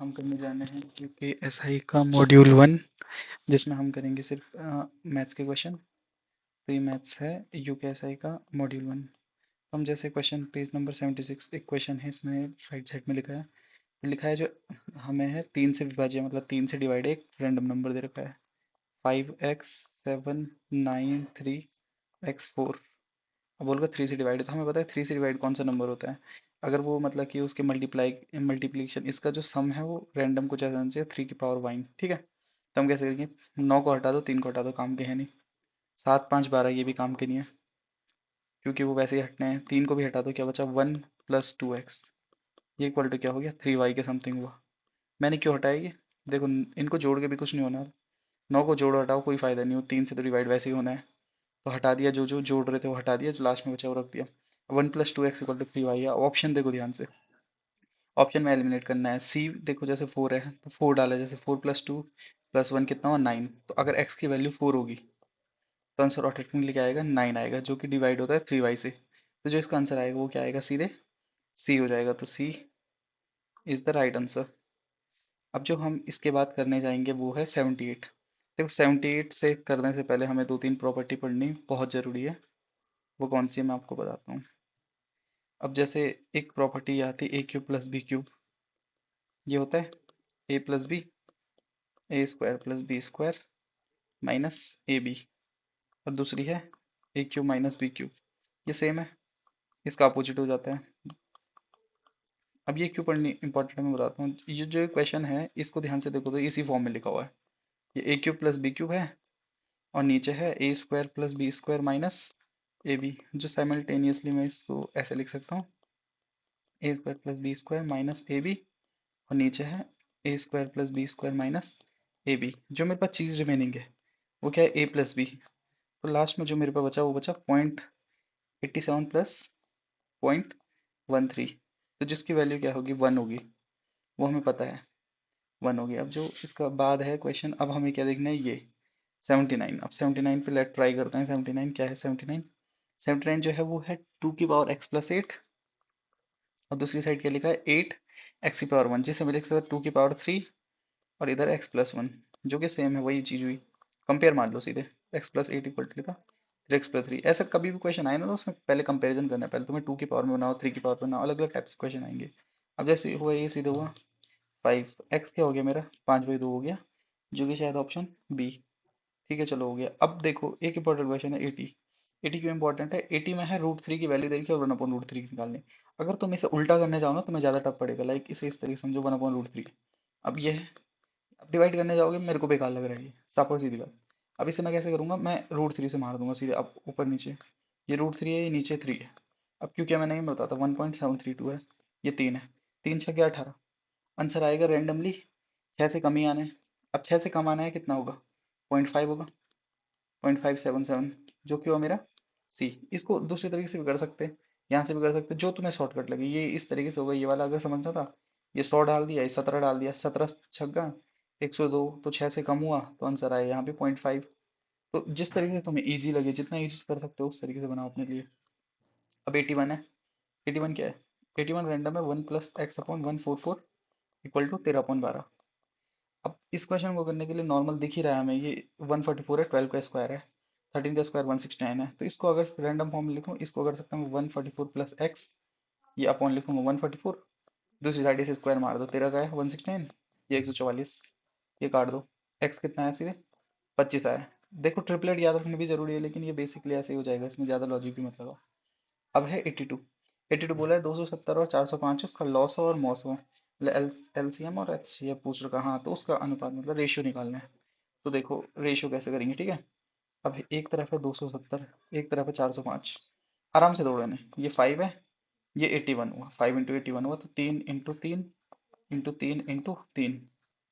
हम करने जाने हैं क्योंकि एसआई का मॉड्यूल 1, जिसमें हम करेंगे सिर्फ मैथ्स के क्वेश्चन। तो ये मैथ्स है यूके एसआई का मॉड्यूल 1। हम जैसे क्वेश्चन पेज नंबर 76 एक क्वेश्चन है, इसमें राइट साइड में लिखा है जो हमें है 3 से विभाज्य, मतलब 3 से डिवाइड एक रैंडम नंबर दे रखा है 5x 7 9 3 x4। अब बोलगा 3 से डिवाइड है, तो हमें पता है 3 से डिवाइड कौन सा नंबर होता है। अगर वो मतलब कि उसके मल्टीप्लिकेशन इसका जो सम है वो रैंडम कुछ ऐसा होना चाहिए 3 की पावर 9, ठीक है। तो हम कैसे करेंगे, 9 को हटा दो, 3 को हटा दो, काम के है नहीं। 7 5 12 ये भी काम के नहीं है क्योंकि वो वैसे ही हटने हैं। 3 को भी हटा दो, क्या बचा 1 + 2x, ये इक्वल टू क्या हो गया 3y के समथिंग हुआ। मैंने क्यों हटाया ये, देखो इनको जोड़ के भी कुछ नहीं होना। 9 को जोड़ो हटाओ कोई फायदा नहीं हो, 3 से तो डिवाइड वैसे ही होना है। तो हटा दिया, जो जो जोड़ रहे थे वो हटा दिया, जो लास्ट में बचा वो रख दिया। 1 + 2x = 3y। ऑप्शन देखो ध्यान से, ऑप्शन में एलिमिनेट करना है। सी देखो जैसे 4 है तो 4 डाला, जैसे 4 + 2 + 1 कितना हुआ 9। तो अगर x की वैल्यू 4 होगी तो आंसर ऑटोमेटिकली क्या आएगा 9 आएगा, जो कि डिवाइड होता है 3y से। तो जो इसका आंसर आएगा वो क्या आएगा, सीधे सी हो जाएगा। तो सी इज द राइट आंसर। अब जो हम इसके बाद करने जाएंगे वो है 78। देखो 78 से करने से पहले हमें 2 3 प्रॉपर्टी पढ़नी बहुत ज़रूरी है। वो कौन सी है मैं आपको बताता हूँ। अब जैसे एक प्रॉपर्टी आती है a³ + b³ ये होता है a + b a² + b² -ab। और दूसरी है a³ - b³, ये सेम है, इसका अपोजिट हो जाता है। अब ये क्यों पढ़नी इंपॉर्टेंट है मैं बताता हूँ। ये जो क्वेश्चन है इसको ध्यान से देखो तो इसी फॉर्म में लिखा हुआ है। ये a³ + b³ है और नीचे है a² + b² - ab, जो साइमल्टेनियसली मैं इसको ऐसे लिख सकता हूँ a² + b² - ab, और नीचे है a² + b² - ab। जो मेरे पास चीज़ रिमेनिंग है वो क्या है a + b। तो लास्ट में जो मेरे पास बचा वो बचा 0.87 + 0.13, तो जिसकी वैल्यू क्या होगी 1 होगी, वो हमें पता है 1 होगी। अब जो इसका बाद है क्वेश्चन, अब हमें क्या देखना है, ये 79। अब 79 पे लेट ट्राई करते हैं। 79 क्या है, 79 79 जो है वो है 2x + 8, और दूसरी साइड क्या लिखा है 8x⁻1, जिसे हम लिख सकते हैं 2⁻3, और इधर x+1, जो कि सेम है, वही चीज हुई। कंपेयर मान लो सीधे, x + 8 = लिखा फिर x + 3। ऐसा कभी भी क्वेश्चन आए ना तो उसमें पहले कंपेरिजन करना है, पहले तुम्हें 2 की पावर में बनाओ, 3 की पावर में बनाओ, अलग अलग टाइप से क्वेश्चन आएंगे। अब जैसे हुआ ये सीधे हुआ 5x क्या हो गया मेरा 5/2 हो गया, जो कि शायद ऑप्शन बी। ठीक है चलो हो गया। अब देखो एक इंपॉर्टेंट क्वेश्चन है 80। 80 क्यों इंपॉर्टेंट है, 80 में है √3 की वैल्यू देखी और 1/√3 निकालनी। अगर तुम इसे उल्टा करने जाओ ना तो मैं ज्यादा टफ पड़ेगा, लाइक इसे इस तरीके से समझो 1/√3। अब ये है, अब डिवाइड करने जाओगे मेरे को बेकार लग रहा है ये, साफ और सीधी बात। अब इसे मैं कैसे करूंगा, मैं √3 से मार दूंगा सीधे, अब ऊपर नीचे ये √3 है, ये नीचे 3 है। अब क्योंकि मैं नहीं बताता 1.732 है, ये 3 है, 3 6 18। आंसर आएगा रेंडमली 6 से कम ही आना है। अब 6 से कम आना है कितना होगा, 0.5 होगा, 0.577, जो कि हुआ मेरा सी। इसको दूसरे तरीके से भी कर सकते हैं, यहाँ से भी कर सकते हैं, जो तुम्हें शॉर्टकट लगे। ये इस तरीके से होगा, ये वाला अगर समझना था, ये 100 डाल दिया, ये 17 डाल दिया, 17 छक्का 102, तो 6 से कम हुआ तो आंसर आया यहाँ पे 0.5। तो जिस तरीके से तुम्हें इजी लगे, जितना इजी कर सकते हो उस तरीके से बनाओ अपने लिए। अब 81 है, 81 क्या है, 81 रैंडम है, 1 + x/144 = 13/12। अब इस क्वेश्चन को करने के लिए नॉर्मल दिख ही रहा है हमें, ये 144 है, 12 का स्क्वायर है, 13 का स्क्वायर 169 है। तो इसको अगर रैंडम फॉर्म में लिखूँ, इसको कर सकता हूँ 144 + x, ये अपॉन लिखूंगा 144, दूसरी साइड से स्क्वायर मार दो, 13 का है 169, ये 144, ये काट दो, x कितना है सीधे 25 आया। देखो ट्रिपलेट याद रखना भी जरूरी है, लेकिन ये बेसिकली ऐसे ही हो जाएगा, इसमें ज्यादा लॉजिक भी मत लगाओ। अब है 82। 82 बोला है 270 और 405, उसका लॉस और मॉस हो, मतलब एलसीएम और एचसीएफ पूछ रखा, हाँ तो उसका अनुपात मतलब रेशियो निकालना है। तो देखो रेशियो कैसे करेंगे, ठीक है। अब एक तरफ है 270, एक तरफ है 405, आराम से दौड़े ने, ये 5 है, ये 81 हुआ, 5 × 81 हुआ, तो 3 × 3 × 3 × 3,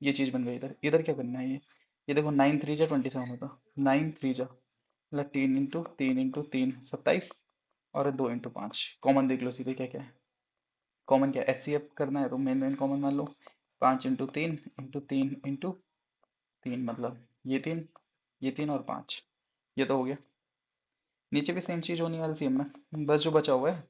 ये चीज बन गई। इधर इधर क्या करना है, ये देखो 9 3 जा 27 होता, 9 3 जा मतलब 3 × 3 × 3 27, और 2 × 5 कॉमन देख लो सीधे क्या क्या है। कॉमन क्या एचसीएफ करना है तो मेन मेन कॉमन मान लो, 5 × 3 × 3 × 3 मतलब ये तीन और 5, ये तो हो गया। नीचे भी सेम चीज होनी है एलसीएम में, बस जो बचा हुआ है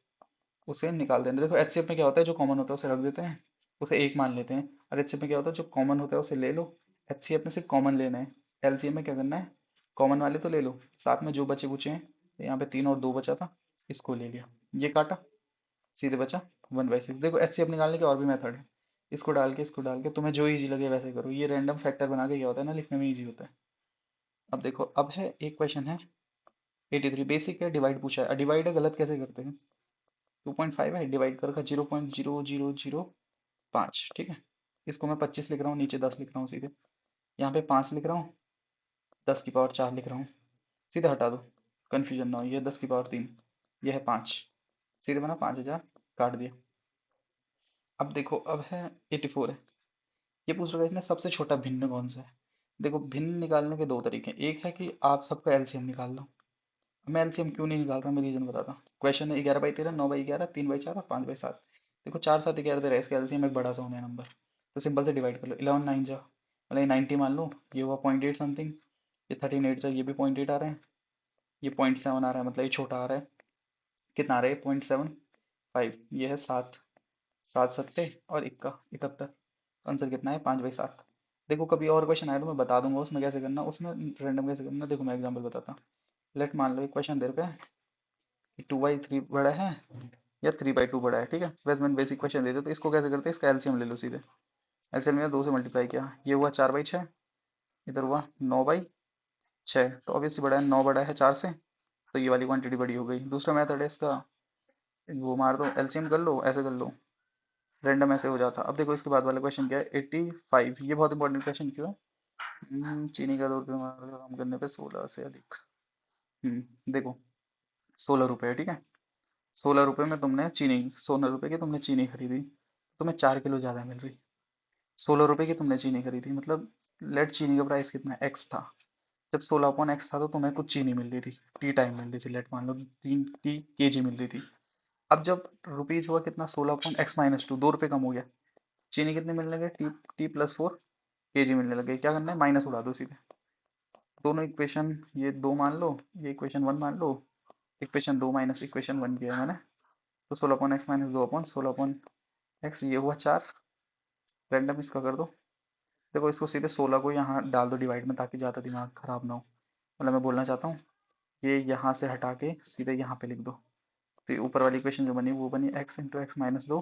उसे निकाल देना। देखो एचसीएफ में क्या होता है, जो कॉमन होता है उसे रख देते हैं, उसे 1 मान लेते हैं, और एचसीएफ में क्या होता है, जो कॉमन होता है उसे ले लो। एचसीएफ में सिर्फ कॉमन लेना है। एलसीएम में क्या करना है, कॉमन वाले तो ले लो, साथ में जो बचे बुचे हैं, तो यहाँ पे 3 और 2 बचा था, इसको ले लिया, ये काटा, सीधे बचा 1/6। देखो एचसीएफ निकालने के और भी मेथड है, इसको डाल के तुम्हें जो इजी लगे वैसे करो। ये रैंडम फैक्टर बना के क्या होता है ना, लिखने में इजी होता है। अब देखो, अब है एक क्वेश्चन है 83, बेसिक है, डिवाइड पूछा है। डिवाइड गलत कैसे करते हैं, 2.5 है, डिवाइड कर 0.0005, ठीक है। इसको मैं 25 लिख रहा हूँ, नीचे 10 लिख रहा हूँ सीधे, यहाँ पे 5 लिख रहा हूँ, 10 की पावर 4 लिख रहा हूँ, सीधे हटा दो, कन्फ्यूजन ना हो। ये 10 की पावर 3, ये है 5, सीधे बना 5000, काट दिया। अब देखो, अब है 84 है, ये पूछ रहा है इसने सबसे छोटा भिन्न कौन सा है। देखो, भिन्न निकालने के दो तरीके हैं, एक है कि आप सबका एलसीएम निकाल लो। मैं एलसीएम क्यों नहीं निकाल रहा, मैं रीजन बताता हूँ। क्वेश्चन है 11/13, 9/11, 3/4 और 5/7। देखो 4 7 11 13, इसका एलसीएम एक बड़ा सा होना है नंबर, तो सिंपल से डिवाइड कर लो। 11 9 जा, मतलब ये 90 मान लो, ये हुआ 0.8 समथिंग, ये 13 8 जा, ये भी 0.8 आ रहा है, ये 0.7 आ रहा है, मतलब ये छोटा आ रहा है। कितना आ रहा है, 0.75, ये है 7, 7 सत्ते और इक्का 71, आंसर कितना है, 5/7। देखो कभी और क्वेश्चन आए तो मैं बता दूंगा उसमें कैसे करना, उसमें रैंडम कैसे करना। देखो मैं एग्जांपल बताता हूँ। लेट मान लो एक क्वेश्चन दे रखा है कि 2/3 बड़ा है या 3/2 बड़ा है, ठीक है। वैसे मैंने बेसिक क्वेश्चन दे दिया, तो इसको कैसे करते हैं, इसका एलसीएम ले लो सीधे। एलसीएम में 2 से मल्टीप्लाई किया, ये हुआ 4/6, इधर हुआ 9/6, तो ऑब्वियसली बड़ा है, 9 बड़ा है 4 से, तो ये वाली क्वांटिटी बड़ी हो गई। दूसरा मेथड है इसका, वो मार दो, एलसीएम कर लो, ऐसे कर लो, रैंडम ऐसे हो जाता। अब देखो इसके बाद वाला क्वेश्चन क्या है, 85, ये बहुत इंपॉर्टेंट क्वेश्चन क्यों है। चीनी का 2 रुपये कम करने पे 16 से अधिक। देखो 16 रुपये है, ठीक है। 16 रुपये में तुमने चीनी, 16 रुपये की तुमने चीनी खरीदी, तुम्हें 4 किलो ज़्यादा मिल रही। 16 रुपये की तुमने चीनी खरीदी, मतलब लेट चीनी का प्राइस कितना एक्स था, जब 16/x था तो तुम्हें कुछ चीनी मिल रही थी, टी टाइम मिल रही थी, लेट मान लो 3 टी केजी मिल रही थी। अब जब रुपीज हुआ कितना, 16/x-2, 2 रुपये कम हो गया, चीनी कितने मिलने लगे, टी टी+4 केजी मिलने लगे। क्या करना है, माइनस उड़ा दो सीधे, दोनों इक्वेशन, ये 2 मान लो, ये इक्वेशन 1 मान लो, इक्वेशन 2 माइनस इक्वेशन 1 किया है मैंने, तो 16/x-2/16/x, ये हुआ 4, रैंडम इसका कर दो। देखो इसको सीधे 16 को यहाँ डाल दो डिवाइड में, ताकि ज़्यादा दिमाग खराब ना हो। मतलब मैं बोलना चाहता हूँ, ये यहाँ से हटा के सीधे यहाँ पे लिख दो, तो ये ऊपर वाली इक्वेशन जो बनी वो बनी x × x-2,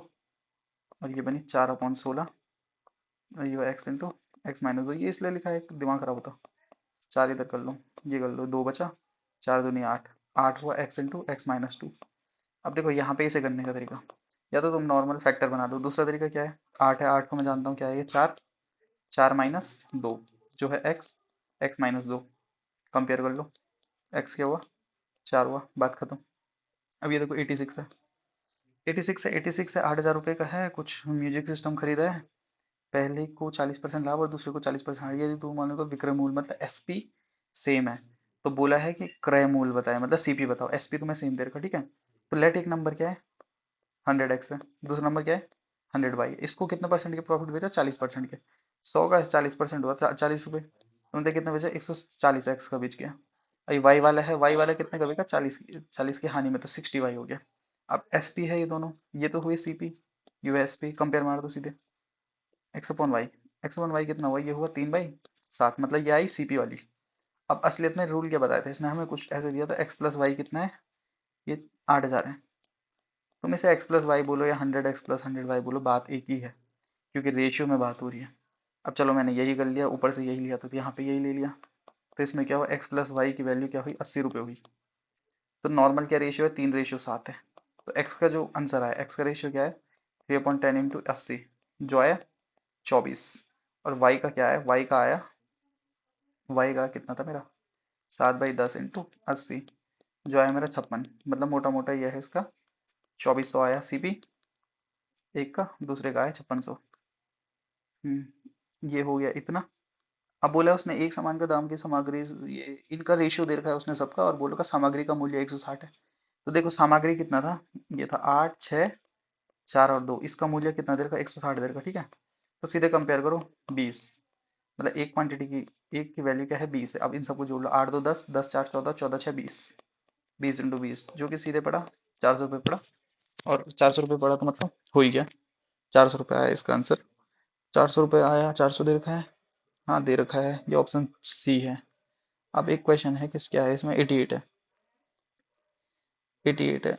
और ये बनी 4/16, और ये x × x-2, ये इसलिए लिखा है दिमाग खराब होता। 4 इधर कर लो, ये कर लो, 2 बचा, 4 दूनी 8, 8 हुआ x × x-2। अब देखो यहाँ पे इसे करने का तरीका, या तो तुम नॉर्मल फैक्टर बना दो, दूसरा तरीका क्या है, 8 है, 8 को मैं जानता हूँ क्या है, ये 4, 4 - 2 जो है x − 2, कंपेयर कर लो, x क्या हुआ, 4 हुआ, बात खत्म। अब ये देखो 86 है, 86 है, 8,000 रुपये का है, कुछ म्यूजिक सिस्टम खरीदा है, पहले को 40% लाभ और दूसरे को 40% हार। यदि तुम मानो, विक्रय मूल्य मतलब एसपी सेम है, तो बोला है कि क्रय मूल्य बताया, मतलब सीपी बताओ, एसपी तुम्हें सेम दे रखा, ठीक है। तो लेट एक नंबर क्या है, 100x है, दूसरा नंबर क्या है, 100y। इसको कितने परसेंट के प्रॉफिट बेचा, 40% के, 100 का 40% हुआ 40 रुपये, तुमने कितने बेचा, 140x का बेच गया। अभी वाई वाला है, वाई वाला कितने का बेचा, 40 की हानि में, तो 60y हो गया। अब एसपी है ये दोनों, ये तो हुई सीपी, यूएसपी, कंपेयर मार दो सीधे, x/y, x/y कितना हुआ, ये हुआ 3/7, मतलब ये आई सीपी वाली। अब असलियत में रूल क्या बताया था इसने हमें, कुछ ऐसे दिया था, x+y कितना है, ये 8,000 है। तुम इसे x+y बोलो या 100x+100y बोलो, बात एक ही है, क्योंकि रेशियो में बात हो रही है। अब चलो मैंने यही कर लिया, ऊपर से यही लिया, तो यहाँ पे यही ले लिया, तो इसमें क्या हुआ, x+y की वैल्यू क्या हुई, 80 रुपये हुई। तो नॉर्मल क्या रेशियो है, 3/7 है, तो x का जो आंसर आया, x का रेशियो क्या है, 3/10 × 80, जो आया 24। और y का क्या है, y का आया, y का कितना था मेरा, 7/10 × 80, जो आया मेरा 56, मतलब मोटा मोटा यह है इसका, 2400 आया सीपी एक का, दूसरे का आया 5600। ये हो गया इतना। अब बोला उसने एक सामान का दाम की सामग्री, ये इनका रेशियो दे रखा है उसने सबका, और बोला का सामग्री का मूल्य 160 है। तो देखो सामग्री कितना था, ये था 8 6 4 और 2, इसका मूल्य कितना दे रखा, 160 दे रखा, ठीक है। तो सीधे कंपेयर करो, 20, मतलब एक क्वांटिटी की, एक की वैल्यू क्या है, 20 है। अब इन सबको जोड़ लो, 8 2 10, 10 4 14, 14 6 20, 20 × 20, जो कि सीधे पड़ा 400 रुपये पड़ा, और 400 रुपये पड़ा तो मतलब हो ही गया, 400 रुपये आया इसका आंसर। 400 रुपये आया, 400 दे रखा है। हाँ दे रखा है, ये ऑप्शन सी है। अब एक क्वेश्चन है किस क्या है इसमें, 88 है। 88 है,